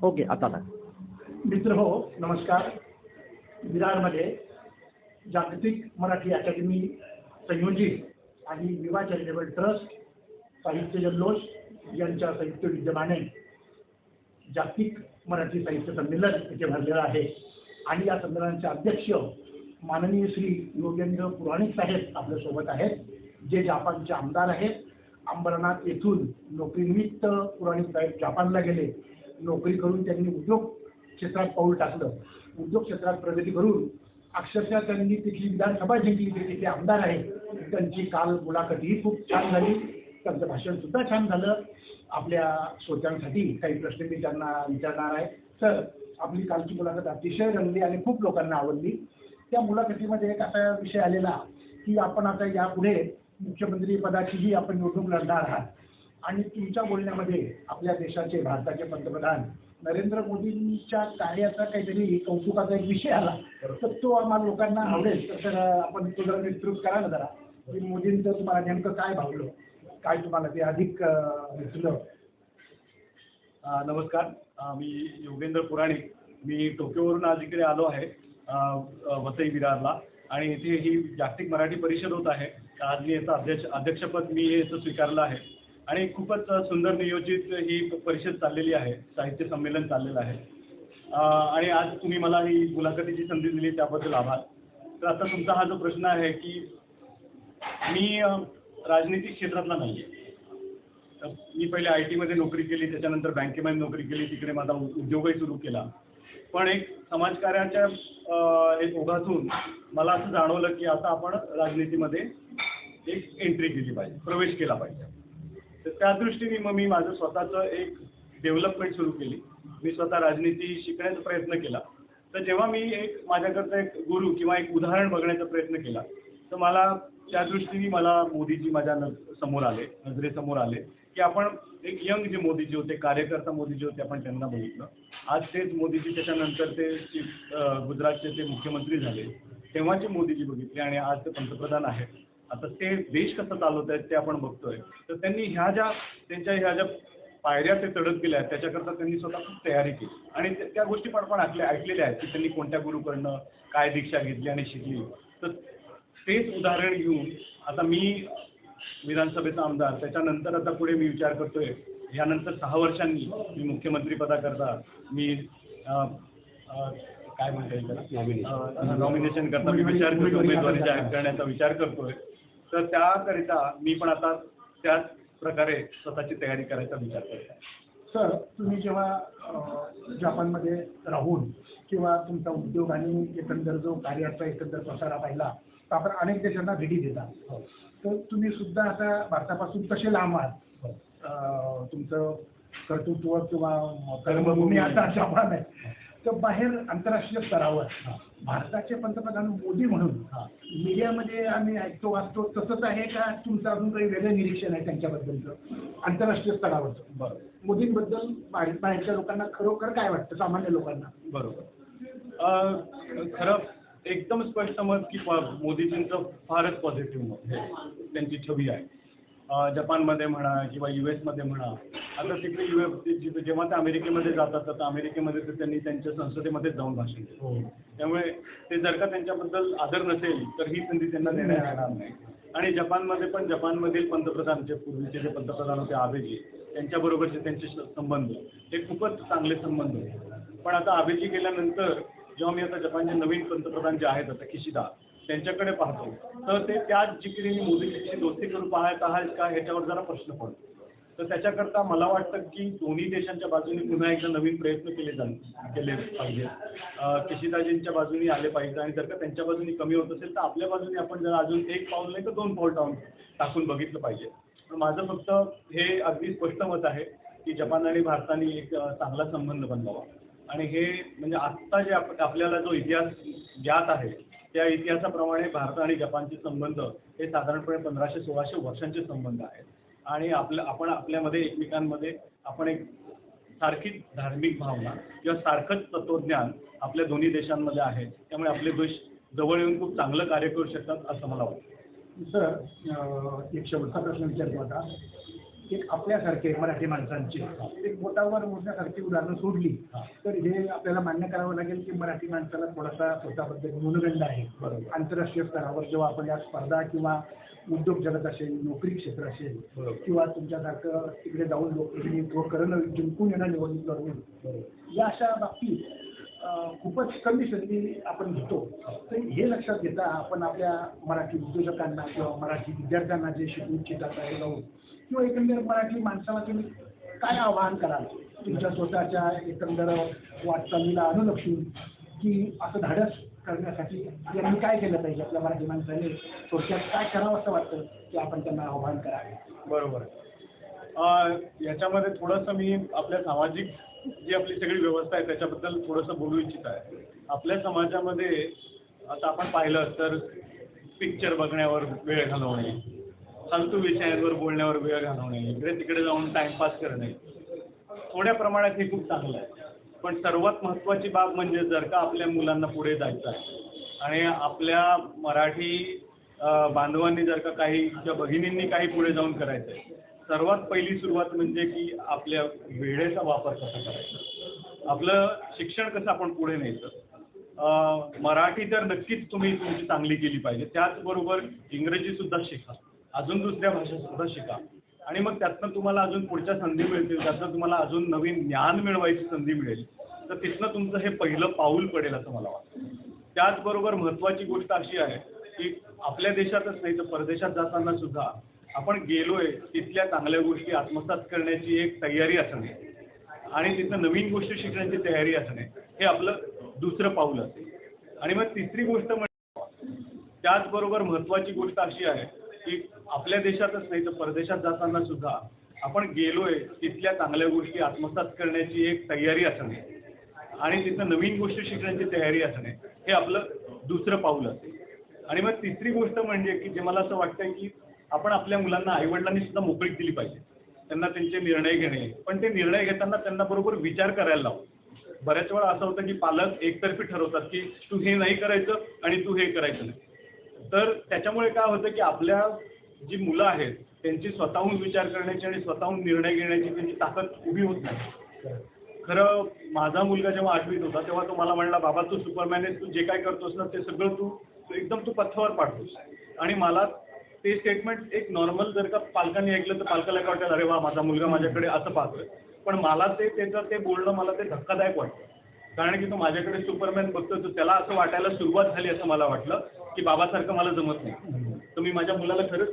Okay, आता ना. मित्र हो, नमस्कार. विरारमध्ये जागतिक मराठी अकादमी संयोजित आणि विवा चॅरिटेबल ट्रस्ट, साहित्य जल्लोष यांच्या संयुक्त विद्यमाने जागतिक मराठी साहित्य संमेलन इथे भरलेलं आहे. आणि या संमेलनाचे अध्यक्ष माननीय श्री योगेंद्र पुराणिक साहेब आपल्यासोबत आहेत, जे जापानचे आमदार आहेत. अंबरनाथ येथून नोकरीनिमित्त पुराणिक साहेब जापानला गेले. नोकरी करून त्यांनी उद्योग क्षेत्रात पाऊल टाकलं. उद्योग क्षेत्रात प्रगती करून अक्षरशः त्यांनी तिथली विधानसभा जिंकली. ते तिथे आमदार आहेत. त्यांची काल मुलाखतही खूप छान झाली. त्यांचं भाषण सुद्धा छान झालं. आपल्या श्रोत्यांसाठी काही प्रश्न मी त्यांना विचारणार आहे. सर, आपली कालची मुलाखत अतिशय रंगली आणि खूप लोकांना आवडली. त्या मुलाखतीमध्ये एक असा विषय आलेला की आपण आता यापुढे मुख्यमंत्री पदाचीही आपण निवडणूक लढणार आहात. आणि तुमच्या बोलण्यामध्ये आपल्या देशाचे, भारताचे पंतप्रधान नरेंद्र मोदींच्या कार्याचा काहीतरी कौतुकाचा एक विषय आला. तर तो आम्हाला लोकांना आवडेल. तर आपण तो जरा विस्तृत करा ना जरा, की मोदींचं तुम्हाला नेमकं काय भावलं, काय तुम्हाला ते अधिक दिसलं. नमस्कार, मी योगेंद्र पुराणिक. मी टोकियोवरून आज इकडे आलो आहे, वसई विरारला. आणि इथे ही जागतिक मराठी परिषद होत आहे. आज मी याचं अध्यक्षपद मी याचं स्वीकारलं आहे. आणि खूपच सुंदर नियोजित ही परिषद चाललेली आहे, साहित्य संमेलन चाललेलं आहे. आणि आज तुम्ही मला ही मुलाखतीची संधी दिली त्याबद्दल आभार. तर आता तुमचा हा जो प्रश्न आहे की मी राजनीतिक क्षेत्रातला नाही आहे. मी पहिले IT मध्ये नोकरी केली, त्याच्यानंतर बँकेमध्ये नोकरी केली, तिकडे माझा उद्योगही सुरू केला. पण एक समाजकार्याच्या एक ओघातून मला असं जाणवलं की आता आपण राजनीतीमध्ये एक एंट्री केली पाहिजे, प्रवेश केला पाहिजे. तर त्या दृष्टीने मग मी माझं स्वतःचं एक डेव्हलपमेंट सुरू केली. मी स्वतः राजनीती शिकण्याचा प्रयत्न केला. तर जेव्हा मी एक माझ्याकडचा एक गुरु किंवा एक उदाहरण बघण्याचा प्रयत्न केला, तर मला त्या दृष्टीने मला मोदीजी माझ्या नजरेसमोर आले की आपण एक यंग जे मोदीजी होते, कार्यकर्ता मोदीजी होते, आपण त्यांना बघितलं. आज तेच मोदीजी, त्याच्यानंतर ते गुजरातचे ते मुख्यमंत्री झाले, तेव्हाचे मोदीजी बघितले आणि आज ते पंतप्रधान आहेत. आता ते देश कसं चालवत आहेत ते आपण बघतोय. तर त्यांनी त्यांच्या ह्या ज्या पायऱ्या ते चढत गेल्या आहेत, त्याच्याकरता त्यांनी स्वतः खूप तयारी केली. आणि त्या गोष्टी पण ऐकलेल्या आहेत की त्यांनी कोणत्या गुरुकडनं काय दीक्षा घेतली आणि शिकली. तर तेच उदाहरण घेऊन आता मी विधानसभेचा आमदार, त्याच्यानंतर आता पुढे मी विचार करतोय, यानंतर 6 वर्षांनी मी मुख्यमंत्री पदाकरता मी काय म्हणता येईल त्याला, नॉमिनेशन करता मी विचार करतो, उमेदवारी जाहीर करण्याचा विचार करतोय. तर त्याकरिता मी पण आता त्याच प्रकारे स्वतःची तयारी करायचा विचार करतो. सर, तुम्ही जेव्हा जापानमध्ये राहून किंवा तुमचा उद्योग आणि एकंदर जो कार्याचा एकंदर प्रसारा पाहिला, तर आपण अनेक देशांना भेटी देतात. तर तुम्ही सुद्धा आता भारतापासून कसे लांब आहात, तुमचं कर्तृत्व किंवा कर्मभूमी आता जापान आहे. तर बाहेर आंतरराष्ट्रीय स्तरावर भारताचे पंतप्रधान मोदी म्हणून मीडियामध्ये आम्ही ऐकतो वाचतो, तसंच आहे का तुमचं अजून काही वेगळं निरीक्षण आहे त्यांच्याबद्दलचं आंतरराष्ट्रीय स्तरावरचं? बरं, मोदींबद्दल बाहेरच्या लोकांना खरोखर काय वाटतं, सामान्य लोकांना? बरोबर, खरं एकदम स्पष्ट मत की मोदीजींचं फारच पॉझिटिव्ह मत त्यांची छवी आहे. जपानमध्ये म्हणा किंवा US मध्ये म्हणा. आता तिकडे जेव्हा ते अमेरिकेमध्ये जातात, तर अमेरिकेमध्ये तर त्यांनी त्यांच्या संसदेमध्येच जाऊन भाषण केलं. त्यामुळे ते जर का त्यांच्याबद्दल आदर नसेल तर ही संधी त्यांना देण्यात येणार नाही. आणि जपानमधील पंतप्रधान, जे पूर्वीचे जे पंतप्रधान होते आबेजी, त्यांच्याबरोबरचे त्यांचे संबंध हे खूपच चांगले संबंध होते. पण आता आबेजी गेल्यानंतर जेव्हा मी आता जपानचे नवीन पंतप्रधान जे आहेत आता किशिदा, त्यांच्याकडे पाहतो, तर ते त्याच जिकिरीने मोदीजींची दोस्ती करून पाहत आहात का ह्याच्यावर जरा प्रश्न पडतो. तर त्याच्याकरता मला वाटतं की दोन्ही देशांच्या बाजूने पुन्हा एकदा नवीन प्रयत्न केले पाहिजे. किशिदाजींच्या बाजूने आले पाहिजे. आणि जर का त्यांच्या बाजूने कमी होत असेल तर आपल्या बाजूने आपण जर अजून 1 पाऊल नाही तर 2 पाऊल टाकून बघितलं पाहिजे. पण माझं फक्त हे अगदी स्पष्ट मत आहे की जपान आणि भारताने एक चांगला संबंध बनवावा. आणि हे म्हणजे आत्ता जे आपल्याला जो इतिहास ज्ञात आहे त्या इतिहासाप्रमाणे भारत आणि जपानचे संबंध हे साधारणपणे 1500-1600 वर्षांचे संबंध आहेत. आणि आपण आपल्यामध्ये एकमेकांमध्ये आपण एक सारखीच धार्मिक भावना किंवा सारखंच तत्वज्ञान आपल्या दोन्ही देशांमध्ये आहे. त्यामुळे आपले देश जवळ येऊन खूप चांगलं कार्य करू शकतात असं मला वाटतं. सर, एक शेवटचा प्रश्न विचारतो आता. एक आपल्यासारखे मराठी माणसांची एक बोटावर मोजण्यासारखी उदाहरणं सोडली तर हे आपल्याला मान्य करावं लागेल की मराठी माणसाला थोडासा स्वतःबद्दल न्यूनगंड आहे. आंतरराष्ट्रीय स्तरावर जेव्हा आपण या स्पर्धा किंवा उद्योग जगत असेल, नोकरी क्षेत्र असेल किंवा तुमच्यासारखं तिकडे जाऊन लोकप्रतिनिधित्व करणं, जिंकून येणं निवडणूक करून या अशा बाबतीत खूपच कमी संधी आपण घेतो. तर हे लक्षात घेता आपण आपल्या मराठी उद्योजकांना किंवा मराठी विद्यार्थ्यांना जे शिकू इच्छितात आहे जाऊन किंवा एकंदर मराठी माणसाला तुम्ही काय आवाहन कराल तुमच्या स्वतःच्या एकंदर वाटचालीला अनुलक्षून की असं धाडस करण्यासाठी यांनी काय केलं पाहिजे? आपल्या मराठी माणसाने थोडक्यात काय करावं असं वाटतं की आपण त्यांना आवाहन करावे? बरोबर. याच्यामध्ये थोडंसं मी आपल्या सामाजिक जी आपली सगळी व्यवस्था आहे त्याच्याबद्दल थोडंसं बोलू इच्छित आहे. आपल्या समाजामध्ये आता आपण पाहिलं तर पिक्चर बघण्यावर वेळ घालवणे, फालतू विषयांवर बोलण्यावर वेळ घालवणे, इकडे तिकडे जाऊन टाइमपास करणे थोड्या प्रमाणात हे खूप चांगलं आहे. पण सर्वात महत्त्वाची बाब म्हणजे जर का आपल्या मुलांना पुढे जायचं आहे आणि आपल्या मराठी बांधवांनी जर का काही किंवा भगिनींनी काही पुढे जाऊन करायचं आहे, सर्वात पहिली सुरुवात म्हणजे की आपल्या वेळेचा वापर कसा करायचा, आपलं शिक्षण कसं आपण पुढे न्यायचं. मराठी तर नक्कीच तुम्ही तुमची चांगली केली पाहिजे, त्याचबरोबर इंग्रजीसुद्धा शिका, अजून दुसऱ्या भाषासुद्धा शिका आणि मग त्यातनं तुम्हाला अजून पुढच्या संधी मिळतील, त्यातनं तुम्हाला अजून नवीन ज्ञान मिळवायची संधी मिळेल. तर तिथनं तुमचं हे पहिलं पाऊल पडेल असं मला वाटतं. त्याचबरोबर महत्त्वाची गोष्ट अशी आहे की आपल्या देशातच नाही तर परदेशात जाताना सुद्धा आपण गेलोय तिथल्या चांगल्या गोष्टी आत्मसात करण्याची एक तयारी असणे आणि तिथं नवीन गोष्टी शिकण्याची तयारी असणे हे आपलं दुसरं पाऊल असेल. आणि मग तिसरी गोष्ट म्हणजे त्याचबरोबर महत्त्वाची गोष्ट अशी आहे की आपल्या देशातच नाही तर परदेशात जाताना सुद्धा आपण गेलोय तिथल्या चांगल्या गोष्टी आत्मसात करण्याची एक तयारी असणे आणि तिथं नवीन गोष्टी शिकण्याची तयारी असणे हे आपलं दुसरं पाऊल असेल. आणि मग तिसरी गोष्ट म्हणजे की जे मला असं वाटतंय की आपण आपल्या मुलांना आईवडिलांनी सुद्धा मोकळीक दिली पाहिजे, त्यांना त्यांचे निर्णय घेणे, पण ते निर्णय घेताना त्यांना बरोबर विचार करायला लावतो. बऱ्याच वेळा असं होतं की पालक एकतर्फी ठरवतात की तू हे नाही करायचं आणि तू हे करायचं नाही. तर त्याच्यामुळे काय होतं की आपल्या जी मुलं आहेत त्यांची स्वतःहून विचार करण्याची आणि स्वतःहून निर्णय घेण्याची त्यांची ताकद उभी होत नाही. खरं माझा मुलगा जेव्हा 8वीत होता तेव्हा तो मला म्हणला, बाबा तू सुपरमॅन आहेस, तू जे काय करतोस ना ते सगळं तू एकदम तू पथ्यावर पाडतोस. आणि मला ते स्टेटमेंट एक नॉर्मल जर का पालकांनी ऐकलं तर पालकाला काय वाटतं, अरे वा माझा मुलगा माझ्याकडे असं पाहतोय. पण मला त्याचं ते बोलणं मला ते धक्कादायक वाटतं, कारण की तो माझ्याकडे सुपरमॅन बघतो. तर त्याला असं वाटायला सुरुवात झाली असं मला वाटलं की बाबासारखं मला जमत नाही. तर मी माझ्या मुलाला खरंच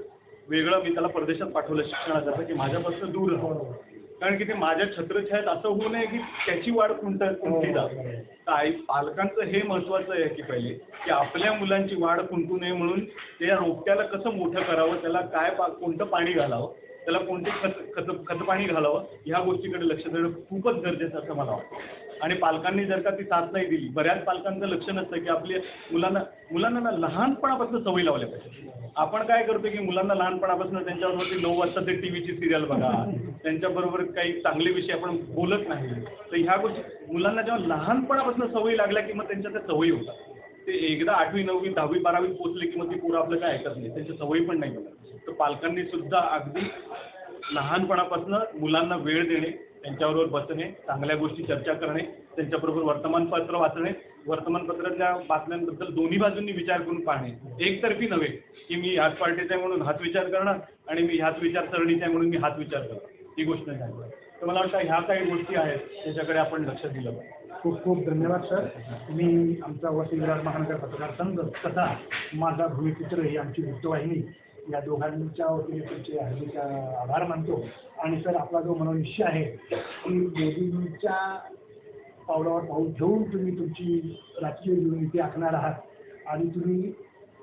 वेगळं मी त्याला परदेशात पाठवलं शिक्षणासाठी की माझ्यापासून दूर राहावं, कारण की ते माझ्या छत्रछायात असं होऊ नये की त्याची वाढ खुंटली जाते. तर पालकांचं हे महत्त्वाचं आहे की पहिले की आपल्या मुलांची वाढ खुंटू नये म्हणून त्या रोपट्याला कसं मोठं करावं, त्याला काय कोणतं पाणी घालावं, त्याला कोणते खतपाणी घालावं, ह्या गोष्टीकडे लक्ष देणं खूपच गरजेचं असं मला वाटतं. आणि पालकांनी जर का ती साथ नाही दिली, बऱ्याच पालकांचं लक्ष नसतं की आपल्या मुलांना ना लहानपणापासून सवय लावल्या पाहिजे. आपण काय करतो की मुलांना लहानपणापासून त्यांच्याबरोबर 9 वाजता ते टीव्हीची सिरियल बघा, त्यांच्याबरोबर काही चांगले विषय आपण बोलत नाही. तर ह्या गोष्टी मुलांना जेव्हा लहानपणापासून सवयी लागल्या की मग त्यांच्या त्या सवयी होतात. ते एकदा 8वी 9वी 10वी 12वी पोहोचले की मग ती पोरं आपलं काय ऐकत नाही, त्यांच्या सवयी पण नाही होतात. तर पालकांनी सुद्धा अगदी लहानपणापासून मुलांना वेळ देणे, त्यांच्याबरोबर बसणे, चांगल्या गोष्टी चर्चा करणे, त्यांच्याबरोबर वर्तमानपत्र वाचणे, वर्तमानपत्रातल्या बातम्यांबद्दल दोन्ही बाजूंनी विचार करून पाहणे, एकतर्फी नव्हे की मी ह्याच पार्टीचा आहे म्हणून हाच विचार करणार आणि मी ह्याच विचारसरणीचा आहे म्हणून मी हाच विचार करणार, ही गोष्ट नाही झाली. तर मला वाटतं ह्या काही गोष्टी आहेत त्याच्याकडे आपण लक्ष दिलं पाहिजे. खूप खूप धन्यवाद सर. मी आमचा वसई विरार महानगर पत्रकार संघ तथा माझा भूमिपुत्र ही आमची वृत्तवाहिनी या दोघांच्या वतीने तुमचे हल्लीचा आभार मानतो. आणि सर आपला जो मनोविषय आहे की मोदींच्या पावलावर पाऊल ठेवून तुम्ही तुमची राजकीय रणनीती आखणार आहात आणि तुम्ही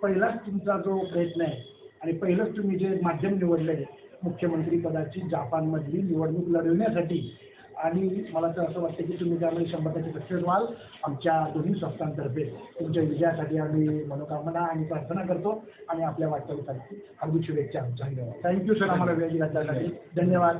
पहिलाच तुमचा जो प्रयत्न आहे आणि पहिलंच तुम्ही जे माध्यम निवडलं आहे मुख्यमंत्री पदाची जापानमधली निवडणूक लढवण्यासाठी, आणि मला तर असं वाटतं की तुम्ही त्यामध्ये 100% सक्सेस व्हाल. आमच्या दोन्ही संस्थांतर्फे तुमच्या विजयासाठी आम्ही मनोकामना आणि प्रार्थना करतो आणि आपल्या वाटचालीसाठी हार्दिक शुभेच्छा. थँक्यू सर आम्हाला वेळ दिल्यासाठी. धन्यवाद.